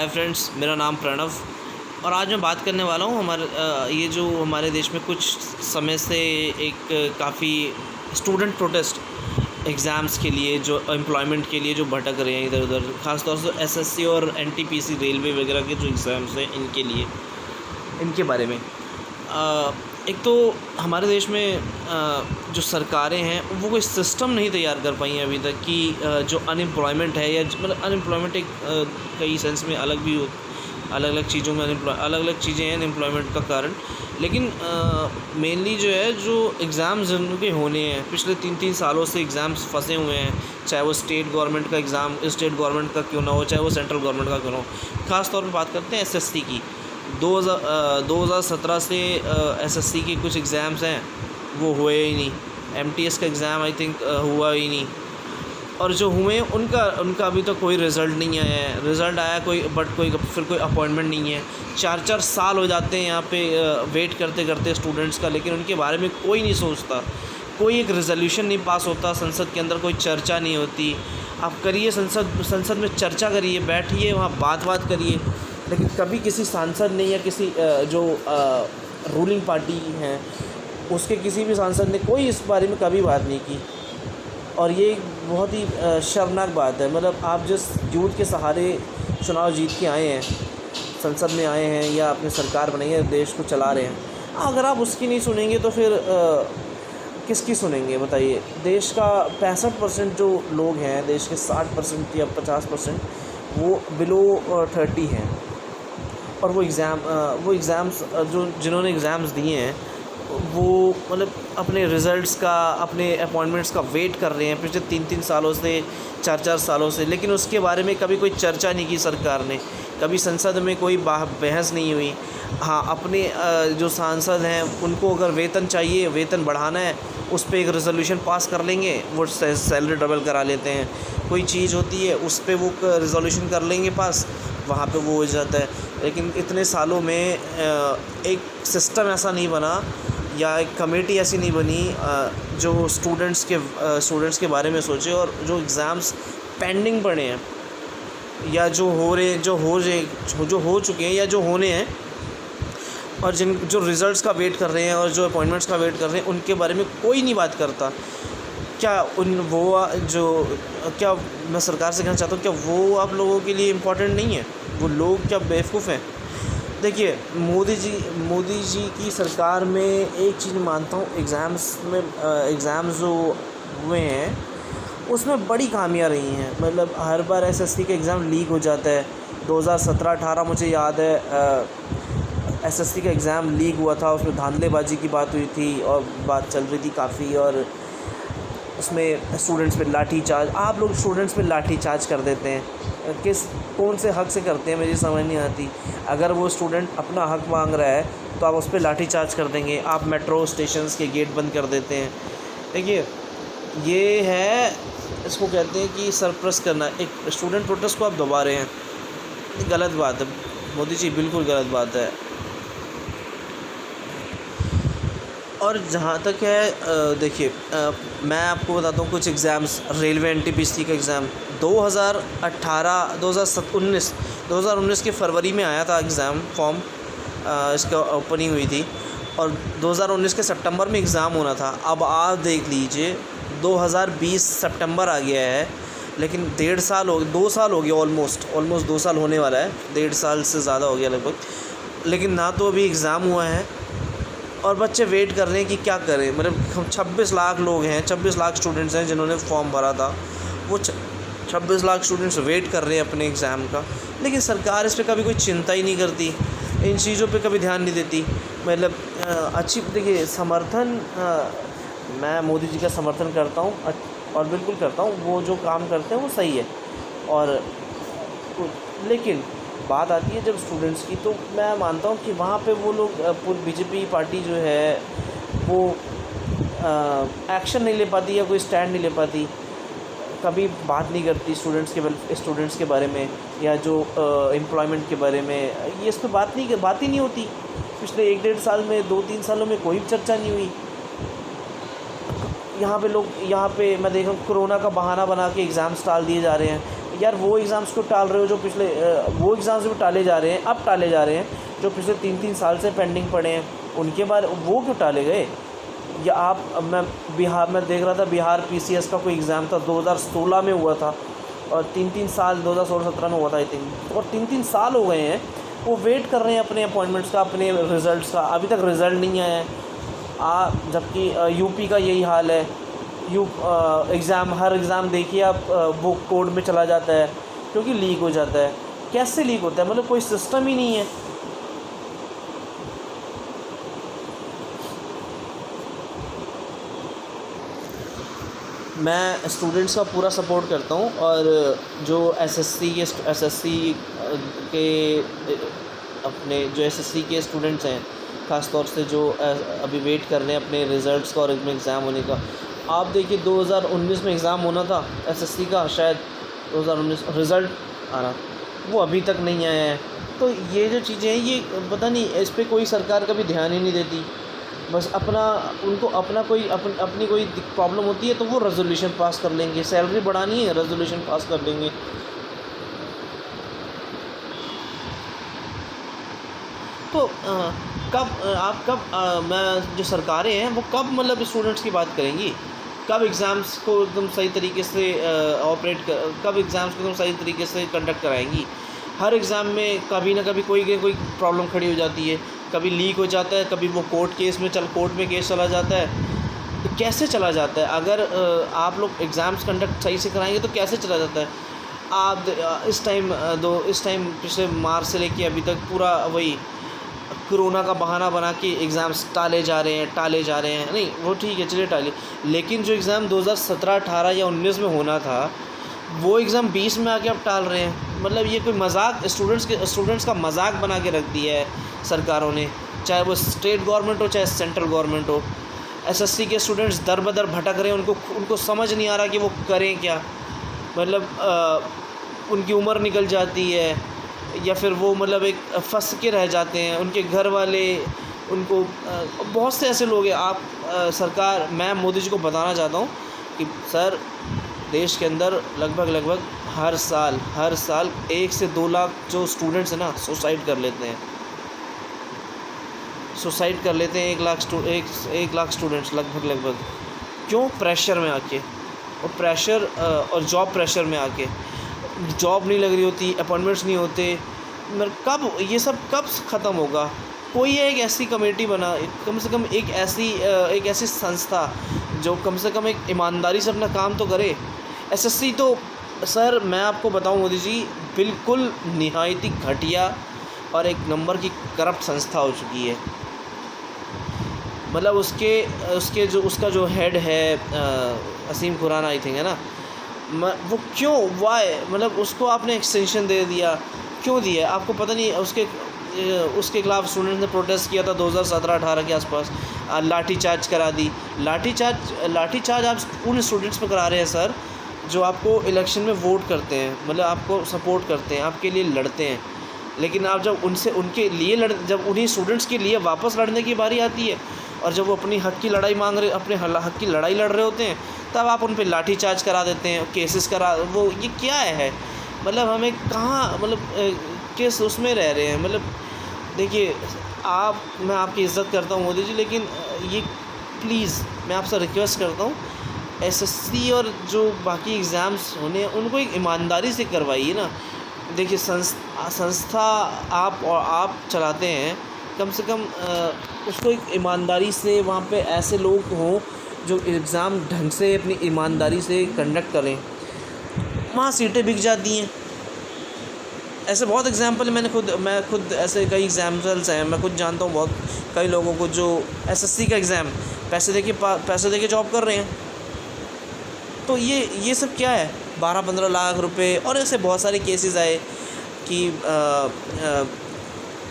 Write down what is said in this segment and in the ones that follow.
Hi friends, मेरा नाम प्रणव और आज मैं बात करने वाला हूँ ये जो हमारे देश में कुछ समय से एक काफ़ी स्टूडेंट प्रोटेस्ट एग्ज़ाम्स के लिए जो एम्प्लॉयमेंट के लिए जो भटक रहे हैं इधर उधर, ख़ास तौर से एसएससी और एनटीपीसी रेलवे वगैरह के जो एग्ज़ाम्स हैं इनके बारे में। एक तो हमारे देश में जो सरकारें हैं वो कोई सिस्टम नहीं तैयार कर पाई हैं अभी तक कि जो अनएम्प्लॉयमेंट है या मतलब अनएम्प्लॉयमेंट एक कई सेंस में अलग अलग चीज़ों में अलग अलग चीज़ें हैं अनएम्प्लॉयमेंट का कारण। लेकिन मेनली जो है जो एग्ज़ाम्स उनके होने हैं पिछले 3-3 सालों से एग्ज़ाम्स फंसे हुए हैं, चाहे वो स्टेट गवर्नमेंट का एग्ज़ाम स्टेट गवर्नमेंट का क्यों ना हो, चाहे वो सेंट्रल गवर्नमेंट का क्यों ना हो। ख़ास तौर पर बात करते हैं एसएससी की। 2017 से एसएससी के कुछ एग्ज़ाम्स हैं वो हुए ही नहीं। एमटीएस का एग्ज़ाम आई थिंक हुआ ही नहीं, और जो हुए उनका अभी तक कोई रिज़ल्ट नहीं आया है। रिज़ल्ट आया फिर कोई अपॉइंटमेंट नहीं है। 4-4 साल हो जाते हैं यहाँ पे वेट करते करते स्टूडेंट्स का, लेकिन उनके बारे में कोई नहीं सोचता। कोई एक रेजोल्यूशन नहीं पास होता, संसद के अंदर कोई चर्चा नहीं होती। आप करिए संसद में चर्चा करिए, बैठिए वहाँ बात करिए, लेकिन कभी किसी सांसद ने या किसी जो रूलिंग पार्टी हैं उसके किसी भी सांसद ने कोई इस बारे में कभी बात नहीं की। और ये बहुत ही शर्मनाक बात है। मतलब आप जिस यूथ के सहारे चुनाव जीत के आए हैं, संसद में आए हैं या अपनी सरकार बनाई है, देश को चला रहे हैं, अगर आप उसकी नहीं सुनेंगे तो फिर किसकी सुनेंगे बताइए। देश का 65% जो लोग हैं, देश के 60% या 50% वो बिलो 30 हैं, और वो एग्ज़ाम्स जिन्होंने एग्ज़ाम्स दिए हैं वो मतलब अपने रिज़ल्ट्स का, अपने अपॉइंटमेंट्स का वेट कर रहे हैं पिछले 3-3 सालों से, 4-4 सालों से, लेकिन उसके बारे में कभी कोई चर्चा नहीं की सरकार ने। कभी संसद में कोई बहस नहीं हुई। हाँ, अपने जो सांसद हैं उनको अगर वेतन चाहिए, वेतन बढ़ाना है, उस पर एक रेजोल्यूशन पास कर लेंगे, वो सैलरी डबल करा लेते हैं। कोई चीज़ होती है उस पर वो रेजोल्यूशन कर लेंगे पास, वहाँ पे वो हो जाता है। लेकिन इतने सालों में एक सिस्टम ऐसा नहीं बना या एक कमेटी ऐसी नहीं बनी जो स्टूडेंट्स के बारे में सोचे, और जो एग्ज़ाम्स पेंडिंग पड़े हैं या जो हो चुके हैं या जो होने हैं, और जो रिज़ल्ट्स का वेट कर रहे हैं और जो अपॉइंटमेंट्स का वेट कर रहे हैं, उनके बारे में कोई नहीं बात करता। क्या मैं सरकार से कहना चाहता हूँ, क्या वो आप लोगों के लिए इम्पोर्टेंट नहीं है? वो लोग क्या बेवकूफ़ हैं? देखिए, मोदी जी की सरकार में एक चीज़ मानता हूँ, एग्ज़ाम्स जो हुए हैं उसमें बड़ी खामियां रही हैं। मतलब हर बार एसएससी का एग्ज़ाम लीक हो जाता है। 2017-18 मुझे याद है एसएससी का एग्ज़ाम लीक हुआ था, उसमें धांधलेबाजी की बात हुई थी और बात चल रही थी काफ़ी, और उसमें स्टूडेंट्स पे लाठीचार्ज, आप लोग स्टूडेंट्स पे लाठीचार्ज कर देते हैं। कौन से हक से करते हैं मुझे समझ नहीं आती। अगर वो स्टूडेंट अपना हक मांग रहा है तो आप उस पर लाठीचार्ज कर देंगे। आप मेट्रो स्टेशंस के गेट बंद कर देते हैं। देखिए, ये है, इसको कहते हैं कि सरप्रेस करना। एक स्टूडेंट प्रोटेस्ट को आप दबा रहे हैं, ये गलत बात है मोदी जी, बिल्कुल गलत बात है। और जहाँ तक है देखिए, मैं आपको बताता हूँ कुछ एग्ज़ाम्स। रेलवे एनटीपीसी का एग्ज़ाम 2019 के फरवरी में आया था एग्ज़ाम फॉर्म, इसका ओपनिंग हुई थी, और 2019 के सितंबर में एग्ज़ाम होना था। अब आप देख लीजिए 2020 सितंबर आ गया है, लेकिन 2 साल हो गया, ऑलमोस्ट 2 साल होने वाला है, 1.5 साल से ज़्यादा हो गया लगभग, लेकिन ना तो अभी एग्ज़ाम हुआ है और बच्चे वेट कर रहे हैं कि क्या करें। मतलब 26 लाख लोग हैं, 26 लाख स्टूडेंट्स हैं जिन्होंने फॉर्म भरा था, वो 26 लाख स्टूडेंट्स वेट कर रहे हैं अपने एग्ज़ाम का, लेकिन सरकार इस पर कभी कोई चिंता ही नहीं करती, इन चीज़ों पे कभी ध्यान नहीं देती। मतलब अच्छी, देखिए, मैं मोदी जी का समर्थन करता हूँ और बिल्कुल करता हूँ, वो जो काम करते हैं वो सही है, लेकिन बात आती है जब स्टूडेंट्स की, तो मैं मानता हूँ कि वहाँ पे वो लोग बीजेपी पार्टी जो है वो एक्शन नहीं ले पाती या कोई स्टैंड नहीं ले पाती, कभी बात नहीं करती स्टूडेंट्स के बारे में या जो एम्प्लॉयमेंट के बारे में। ये इस पर बात ही नहीं होती। पिछले 1-1.5 साल में, 2-3 सालों में कोई चर्चा नहीं हुई। यहाँ पे मैं देख रहा हूँ कोरोना का बहाना बना के एग्ज़ाम्स टाल दिए जा रहे हैं। यार वो एग्ज़ाम्स क्यों टाल रहे हो जो पिछले वो एग्ज़ाम्स भी टाले जा रहे हैं, अब टाले जा रहे हैं जो पिछले 3-3 साल से पेंडिंग पड़े हैं, उनके बारे वो क्यों टाले गए? या आप मैं बिहार में देख रहा था, बिहार पीसीएस का कोई एग्ज़ाम था 2016 में हुआ था और 3-3 साल 2016-17 में हुआ था आई थिंक, और 3-3 साल हो गए हैं वो वेट कर रहे हैं अपने अपॉइंटमेंट्स का, अपने रिज़ल्ट्स का, अभी तक रिज़ल्ट नहीं आया है। जबकि यूपी का यही हाल है, एग्ज़ाम हर एग्ज़ाम देखिए आप वो कोड में चला जाता है क्योंकि लीक हो जाता है। कैसे लीक होता है? मतलब कोई सिस्टम ही नहीं है। मैं स्टूडेंट्स का पूरा सपोर्ट करता हूँ, और जो एसएससी के अपने जो एसएससी के स्टूडेंट्स हैं, ख़ास तौर से जो अभी वेट कर रहे हैं अपने रिज़ल्ट्स का और इसमें एग्ज़ाम होने का। आप देखिए 2019 में एग्ज़ाम होना था एसएससी का, शायद 2019 रिज़ल्ट आना, वो अभी तक नहीं आया है। तो ये जो चीज़ें हैं ये पता नहीं, इस पर कोई सरकार कभी ध्यान ही नहीं देती। बस उनको अपना कोई अपनी कोई प्रॉब्लम होती है तो वो रेजोल्यूशन पास कर लेंगे, सैलरी बढ़ानी है रेजोल्यूशन पास कर लेंगे। तो मैं जो सरकारें हैं वो कब मतलब स्टूडेंट्स की बात करेंगी? कब एग्ज़ाम्स को एकदम सही तरीके से कब एग्ज़ाम्स को एकदम सही तरीके से कंडक्ट कराएंगी? हर एग्ज़ाम में कभी ना कभी कोई प्रॉब्लम खड़ी हो जाती है, कभी लीक हो जाता है, कभी वो कोर्ट में केस चला जाता है। तो कैसे चला जाता है? अगर आप लोग एग्ज़ाम्स कंडक्ट सही से कराएंगे तो कैसे चला जाता है? आप इस टाइम पिछले मार्च से लेके अभी तक पूरा वही कोरोना का बहाना बना के एग्ज़ाम्स टाले जा रहे हैं। नहीं वो ठीक है, चलिए टालिए, लेकिन जो एग्ज़ाम 2017, 18 या 19 में होना था वो एग्ज़ाम 20 में आके अब टाल रहे हैं। मतलब ये कोई मजाक, स्टूडेंट्स का मजाक बना के रख दिया है सरकारों ने, चाहे वो स्टेट गवर्नमेंट हो चाहे सेंट्रल गवर्नमेंट हो। एसएससी के स्टूडेंट्स दर बदर भटक रहे हैं, उनको समझ नहीं आ रहा कि वो करें क्या। मतलब उनकी उम्र निकल जाती है या फिर वो मतलब एक फंस के रह जाते हैं, उनके घर वाले उनको बहुत से ऐसे लोग हैं। सरकार, मैं मोदी जी को बताना चाहता हूँ कि सर, देश के अंदर लगभग हर साल 1 से 2 लाख जो स्टूडेंट्स हैं ना सुसाइड कर लेते हैं 1 लाख स्टूडेंट्स लगभग। क्यों? प्रेशर में आके, और प्रेशर और जॉब प्रेशर में आके, जॉब नहीं लग रही होती, अपॉइंटमेंट्स नहीं होते। कब ये सब ख़त्म होगा? कोई एक ऐसी कमेटी बना, कम से कम एक ऐसी संस्था जो कम से कम एक ईमानदारी से अपना काम तो करे। एसएससी तो सर मैं आपको बताऊं मोदी जी, बिल्कुल निहायती घटिया और एक नंबर की करप्ट संस्था हो चुकी है। मतलब उसका जो हेड है असीम खुराना आई थिंक है ना, वो क्यों वाई मतलब उसको आपने एक्सटेंशन दे दिया, क्यों दिया? आपको पता नहीं? उसके खिलाफ स्टूडेंट्स ने प्रोटेस्ट किया था 2017-18 के आसपास, लाठीचार्ज करा दी। लाठीचार्ज आप उन स्टूडेंट्स पर करा रहे हैं सर जो आपको इलेक्शन में वोट करते हैं, मतलब आपको सपोर्ट करते हैं, आपके लिए लड़ते हैं। लेकिन आप जब जब उन्हीं स्टूडेंट्स के लिए वापस लड़ने की बारी आती है और जब वो अपने हक़ की लड़ाई लड़ रहे होते हैं, तब आप उन पे लाठीचार्ज करा देते हैं, केसेस वो ये क्या है? मतलब हमें कहाँ किस उसमें रह रहे हैं? मतलब देखिए, मैं आपकी इज़्ज़त करता हूँ मोदी जी, लेकिन ये प्लीज़ मैं आपसे रिक्वेस्ट करता हूँ, एसएससी और जो बाकी एग्ज़ाम्स होने हैं उनको एक ईमानदारी से करवाइए ना। देखिए संस्था आप चलाते हैं, कम से कम उसको एक ईमानदारी से वहाँ पे ऐसे लोग हों जो एग्ज़ाम ढंग से अपनी ईमानदारी से कंडक्ट करें। वहाँ सीटें बिक जाती हैं। ऐसे बहुत एग्ज़ाम्पल मैं खुद ऐसे कई एग्ज़ाम्पल्स हैं, मैं खुद जानता हूँ बहुत कई लोगों को जो एसएससी का एग्ज़ाम पैसे दे के जॉब कर रहे हैं। तो ये सब क्या है? 12-15 लाख रुपए, और ऐसे बहुत सारे केसेस आए कि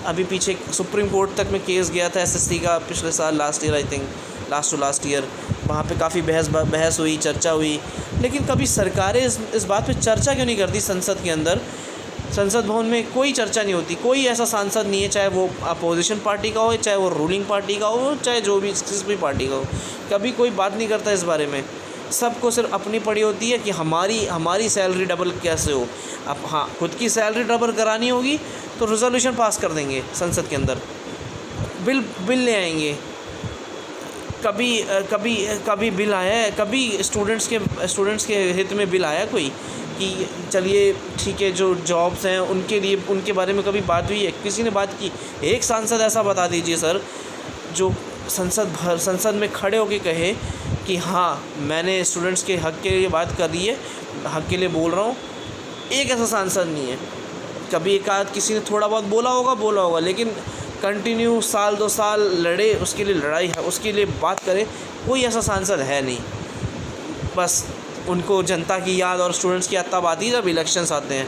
अभी पीछे सुप्रीम कोर्ट तक में केस गया था एसएससी का पिछले साल, last year I think, last year. वहाँ पे काफ़ी बहस हुई, चर्चा हुई, लेकिन कभी सरकारें इस बात पे चर्चा क्यों नहीं करती? संसद के अंदर, संसद भवन में कोई चर्चा नहीं होती। कोई ऐसा सांसद नहीं है, चाहे वो अपोजिशन पार्टी का हो, चाहे वो रूलिंग पार्टी का हो, चाहे जो भी किसी भी पार्टी का हो, कभी कोई बात नहीं करता इस बारे में। सबको सिर्फ अपनी पड़ी होती है कि हमारी सैलरी डबल कैसे हो। अब हाँ, खुद की सैलरी डबल करानी होगी तो रेजोल्यूशन पास कर देंगे संसद के अंदर, बिल ले आएंगे। कभी बिल आया है, कभी स्टूडेंट्स के हित में बिल आया कोई कि चलिए ठीक है, जो जॉब्स हैं उनके लिए, उनके बारे में कभी बात हुई है? किसी ने बात की? एक सांसद ऐसा बता दीजिए सर जो संसद में खड़े होकर कहे कि हाँ, मैंने स्टूडेंट्स के हक़ के लिए बात कर रही है, हक़ के लिए बोल रहा हूँ। एक ऐसा सांसद नहीं है। कभी एक आध किसी ने थोड़ा बहुत बोला होगा, लेकिन कंटिन्यू साल 2 साल लड़े, उसके लिए लड़ाई है, उसके लिए बात करे, कोई ऐसा सांसद है नहीं। बस उनको जनता की याद और स्टूडेंट्स की याद तब आती है जब इलेक्शंस आते हैं।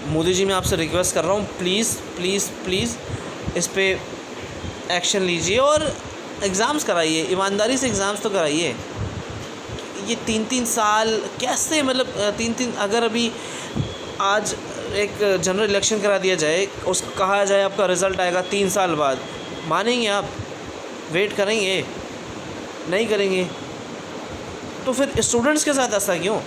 मोदी जी, मैं आपसे रिक्वेस्ट कर रहा हूँ, प्लीज़ इस पे एक्शन लीजिए और एग्ज़ाम्स कराइए, ईमानदारी से एग्ज़ाम्स तो कराइए। ये 3-3 साल कैसे, मतलब 3-3, अगर अभी आज एक जनरल इलेक्शन करा दिया जाए, कहा जाए आपका रिज़ल्ट आएगा 3 साल बाद, मानेंगे आप? वेट करेंगे? नहीं करेंगे। तो फिर स्टूडेंट्स के साथ ऐसा क्यों?